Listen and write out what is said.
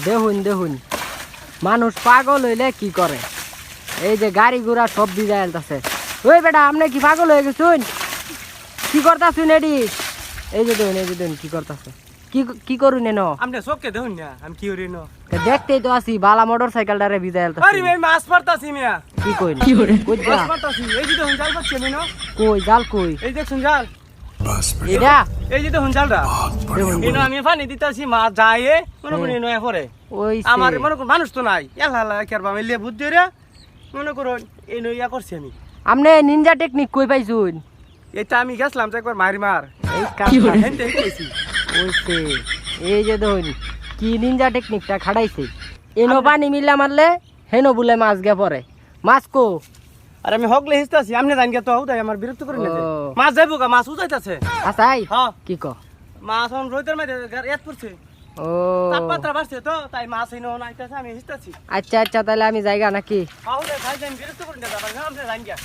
দেখুন দেখুন মানুষ পাগল হইলে কি করে, এই যে গাড়ি ঘোড়া সব ভিজায় আনতেছে। ওই বেটা আপনি কি পাগল হয়ে গেছুন? কি করতাছুন এডি? এই যে দেখুন কি করতেছে, কি করুন এনো? আপনি চোখকে দেখুন না আমি কি করি না। দেখতেই তো আছি বালা মোটর সাইকেলটারে ভিজায় আনতেছে। আরে ভাই মাছ মারতাছি মিয়া। কি কই না? কই যা? মাছ মারতাছি। এই যে দেখুন জাল পাচ্ছি আমি না। কই জাল কই? এই দেখুন জাল। এটা এই যে দেখুন জালটা। দেখুন এনো আমি পানি দিতাছি মাছ যায় মনে করি এনো এফরে। ওই আমার মনে করুন মানুষ তো নাই। এলা কেরবা আমি লেবু দিয়ে মনে করুন এনো ইয়া করছি আমি। আপনি নিনজা টেকনিক কই পাইছুন? এটা আমি গেছিলাম তো একবার মার এই কাজ হেনতে কইছি। ওইছে এই যে দেখুন কি নিনজা টেকনিকটা খাড়াইছে। এনো পানি মিলা মারলে হেনো বলে মাছ গে পরে। মাছ কো? আর আমি হগলে হিসতাছি আমনে জান গে তো উদাই আমার বিরক্ত করে না। ও। মাছ যাইবো গা মাছ উজাইতাছে। আসাই হ্যাঁ কি ক? মাছ অন রইতের মধ্যে এত পড়ছে। ও তাপমাত্রা বাড়ছে তো তাই মাছ এনে নাইতাছে আমি হিসতাছি। আচ্ছা আচ্ছা তাহলে আমি জায়গা নাকি? আউলে ভাই জান বিরক্ত করে না, আমনে জান গে।